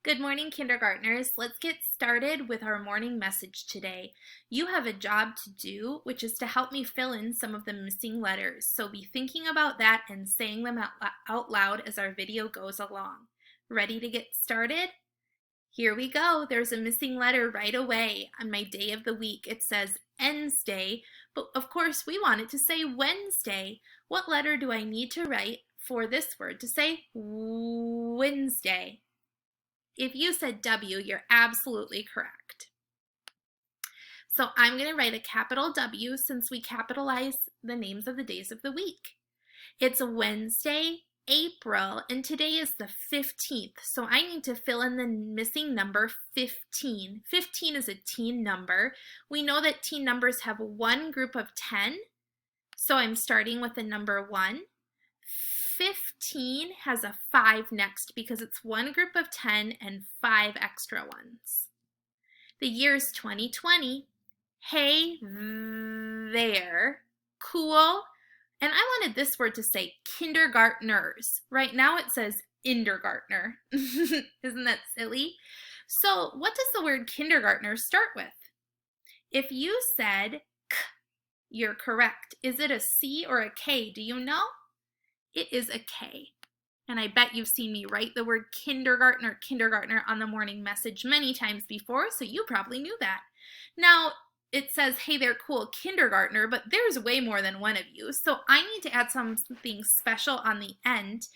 Good morning, kindergartners. Let's get started with our morning message today. You have a job to do, which is to help me fill in some of the missing letters. So be thinking about that and saying them out loud as our video goes along. Ready to get started? Here we go. There's a missing letter right away on my day of the week. It says Wednesday, but of course we want it to say Wednesday. What letter do I need to write for this word to say Wednesday? If you said W, you're absolutely correct. So I'm going to write a capital W since we capitalize the names of the days of the week. It's Wednesday, April, and today is the 15th. So I need to fill in the missing number 15. 15 is a teen number. We know that teen numbers have one group of 10. So I'm starting with the number 1. 15 has a 5 next because it's one group of 10 and 5 extra ones. The year's 2020. Hey there. Cool. And I wanted this word to say kindergartners. Right now it says kindergartner. Isn't that silly? So what does the word kindergartner start with? If you said K, you're correct. Is it a C or a K? Do you know? It is a K. And I bet you've seen me write the word kindergartner on the morning message many times before, so you probably knew that. Now, it says, hey there, cool kindergartner, but there's way more than one of you, so I need to add something special on the end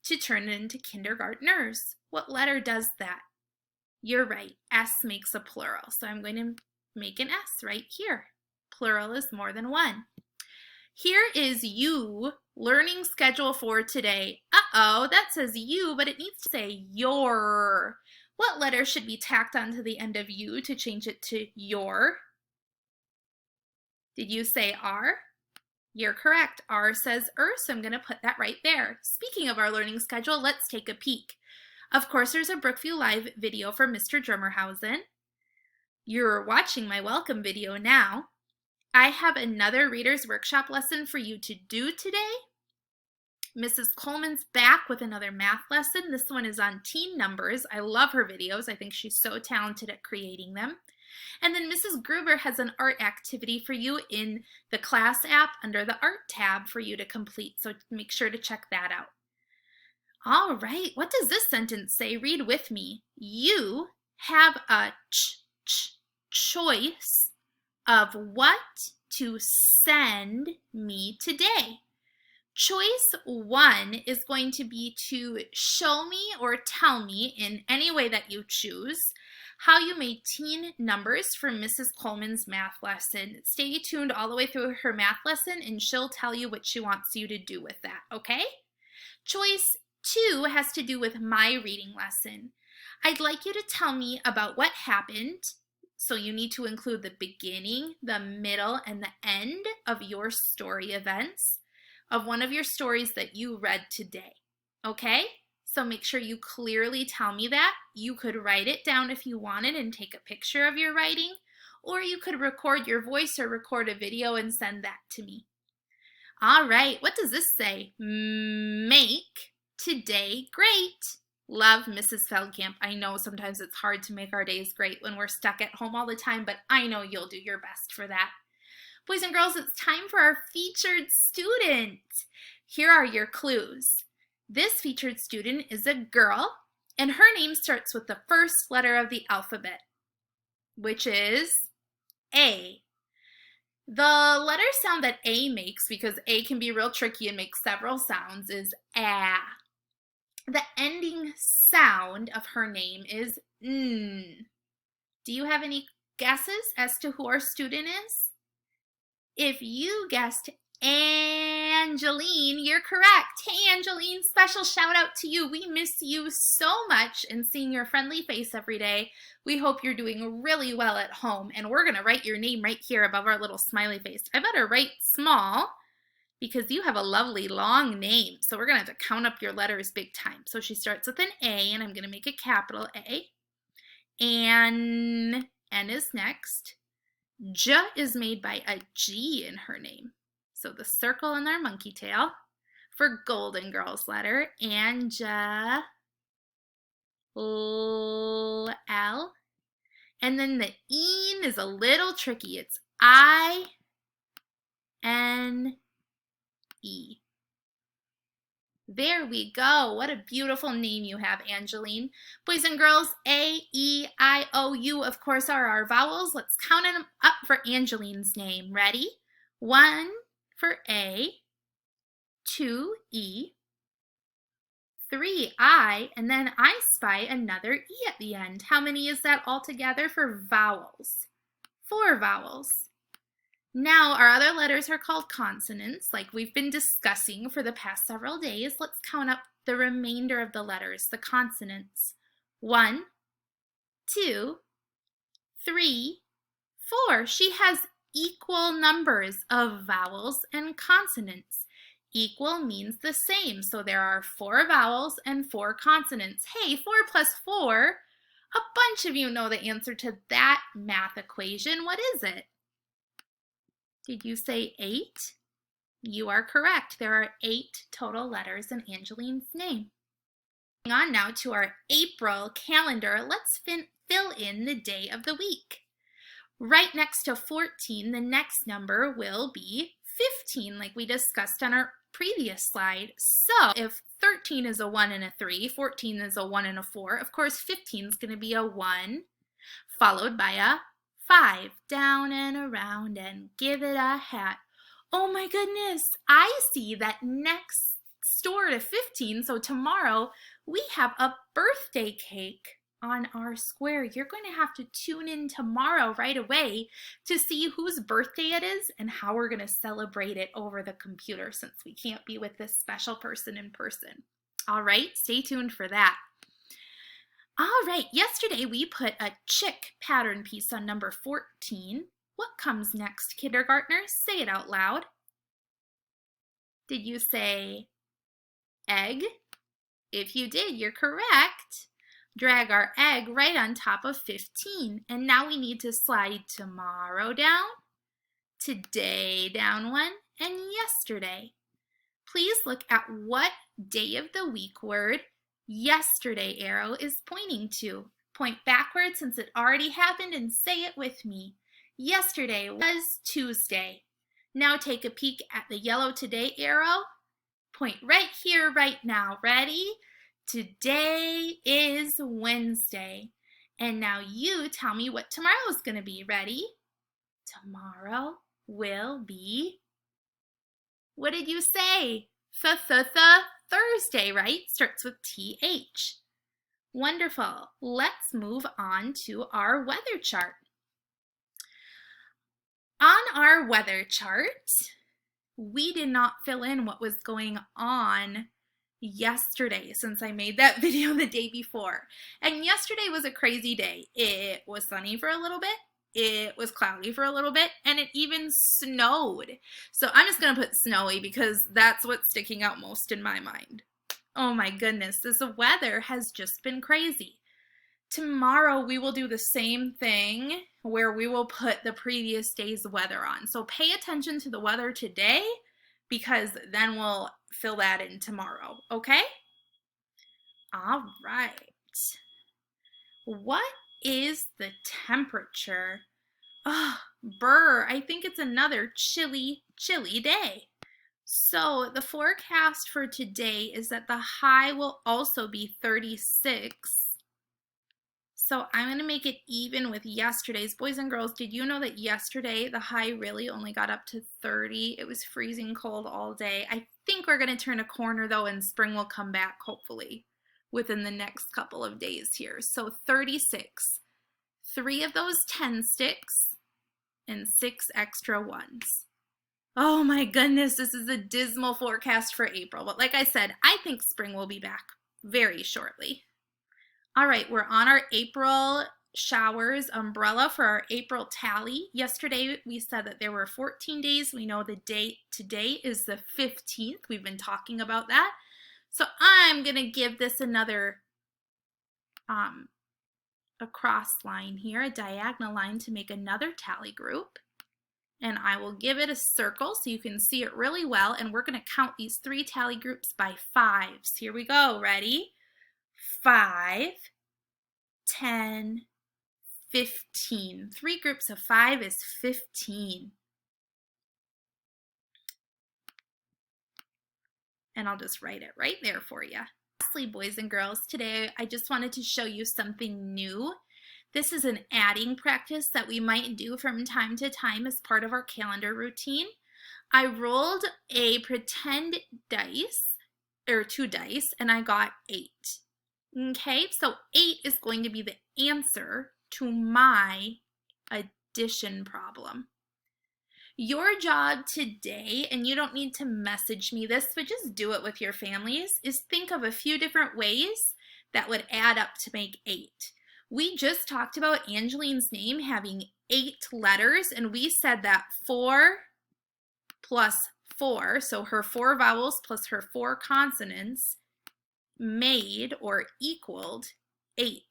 to turn it into kindergartners. What letter does that? You're right, S makes a plural, so I'm going to make an S right here. Plural is more than one. Here is you learning schedule for today. Uh-oh, that says you, but it needs to say your. What letter should be tacked onto the end of you to change it to your? Did you say R? You're correct. R says so I'm going to put that right there. Speaking of our learning schedule, let's take a peek. Of course, there's a Brookview Live video for Mr. Drummerhausen. You're watching my welcome video now. I have another Reader's Workshop lesson for you to do today. Mrs. Coleman's back with another math lesson. This one is on teen numbers. I love her videos. I think she's so talented at creating them. And then Mrs. Gruber has an art activity for you in the class app under the art tab for you to complete. So make sure to check that out. All right, what does this sentence say? Read with me. You have a choice of what to send me today. Choice 1 is going to be to show me or tell me in any way that you choose how you made teen numbers for Mrs. Coleman's math lesson. Stay tuned all the way through her math lesson and she'll tell you what she wants you to do with that, okay? Choice 2 has to do with my reading lesson. I'd like you to tell me about what happened. So you need to include the beginning, the middle, and the end of your story events of one of your stories that you read today, okay? So make sure you clearly tell me that. You could write it down if you wanted and take a picture of your writing, or you could record your voice or record a video and send that to me. All right, what does this say? Make today great. Love, Mrs. Feldkamp. I know sometimes it's hard to make our days great when we're stuck at home all the time, but I know you'll do your best for that. Boys and girls, it's time for our featured student. Here are your clues. This featured student is a girl, and her name starts with the first letter of the alphabet, which is A. The letter sound that A makes, because A can be real tricky and make several sounds, is A. The ending sound of her name is N. Do you have any guesses as to who our student is? If you guessed Angeline, you're correct. Hey Angeline, special shout out to you. We miss you so much and seeing your friendly face every day. We hope you're doing really well at home, and we're going to write your name right here above our little smiley face. I better write small, because you have a lovely long name. So we're going to have to count up your letters big time. So she starts with an A, and I'm going to make a capital A. N is next. J is made by a G in her name. So the circle in our monkey tail for Golden Girls letter. Angela. L. And then the een is a little tricky. It's I-N-E. There we go. What a beautiful name you have, Angeline. Boys and girls, A, E, I, O, U, of course, are our vowels. Let's count them up for Angeline's name. Ready? 1 for A, 2, E, 3, I, and then I spy another E at the end. How many is that altogether for vowels? 4 vowels. Now, our other letters are called consonants, like we've been discussing for the past several days. Let's count up the remainder of the letters, the consonants. 1, 2, 3, 4. She has equal numbers of vowels and consonants. Equal means the same, so there are 4 vowels and 4 consonants. Hey, 4 plus 4, a bunch of you know the answer to that math equation. What is it? Did you say 8? You are correct. There are 8 total letters in Angeline's name. Moving on now to our April calendar, let's fill in the day of the week. Right next to 14, the next number will be 15, like we discussed on our previous slide. So if 13 is a 1 and a 3, 14 is a 1 and a 4, of course 15 is going to be a 1, followed by a 5, down and around and give it a hat. Oh my goodness, I see that next door to 15, so tomorrow we have a birthday cake on our square. You're going to have to tune in tomorrow right away to see whose birthday it is and how we're going to celebrate it over the computer since we can't be with this special person in person. All right, stay tuned for that. All right, yesterday we put a chick pattern piece on number 14. What comes next, kindergartners? Say it out loud. Did you say egg? If you did, you're correct. Drag our egg right on top of 15. And now we need to slide tomorrow down, today down 1, and yesterday. Please look at what day of the week word yesterday arrow is pointing to. Point backwards since it already happened and say it with me. Yesterday was Tuesday. Now take a peek at the yellow today arrow. Point right here, right now. Ready? Today is Wednesday. And now you tell me what tomorrow is going to be. Ready? Tomorrow will be, what did you say? Thursday, right? Starts with TH. Wonderful. Let's move on to our weather chart. On our weather chart, we did not fill in what was going on yesterday since I made that video the day before. And yesterday was a crazy day. It was sunny for a little bit. It was cloudy for a little bit, and it even snowed. So I'm just going to put snowy because that's what's sticking out most in my mind. Oh my goodness, this weather has just been crazy. Tomorrow we will do the same thing where we will put the previous day's weather on. So pay attention to the weather today because then we'll fill that in tomorrow, okay? All right. What is the temperature? Oh, brr, I think it's another chilly day. So the forecast for today is that the high will also be 36. So I'm going to make it even with yesterday's. Boys and girls, did you know that yesterday the high really only got up to 30? It was freezing cold all day. I think we're going to turn a corner though and spring will come back hopefully within the next couple of days here. So 36. 3 of those 10 sticks and 6 extra ones. Oh my goodness, this is a dismal forecast for April. But like I said, I think spring will be back very shortly. All right, we're on our April showers umbrella for our April tally. Yesterday we said that there were 14 days. We know the date today is the 15th. We've been talking about that. So I'm going to give this another a cross line here, a diagonal line to make another tally group. And I will give it a circle so you can see it really well. And we're going to count these 3 tally groups by 5s. Here we go. Ready? 5, 10, 15. 3 groups of 5 is 15. And I'll just write it right there for you. Lastly, boys and girls, today I just wanted to show you something new. This is an adding practice that we might do from time to time as part of our calendar routine. I rolled a pretend dice, or 2 dice, and I got 8. Okay, so 8 is going to be the answer to my addition problem. Your job today, and you don't need to message me this, but just do it with your families, is think of a few different ways that would add up to make 8. We just talked about Angeline's name having 8 letters, and we said that 4 plus 4, so her 4 vowels plus her 4 consonants, made or equaled 8.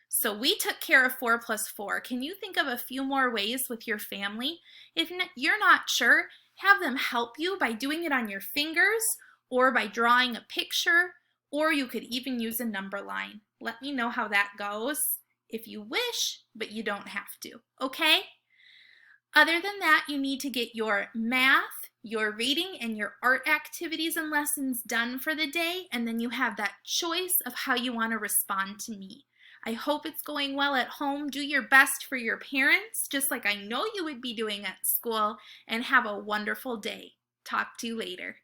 So we took care of 4 plus 4. Can you think of a few more ways with your family? If you're not sure, have them help you by doing it on your fingers or by drawing a picture, or you could even use a number line. Let me know how that goes if you wish, but you don't have to, okay? Other than that, you need to get your math, your reading, and your art activities and lessons done for the day, and then you have that choice of how you want to respond to me. I hope it's going well at home. Do your best for your parents, just like I know you would be doing at school, and have a wonderful day. Talk to you later.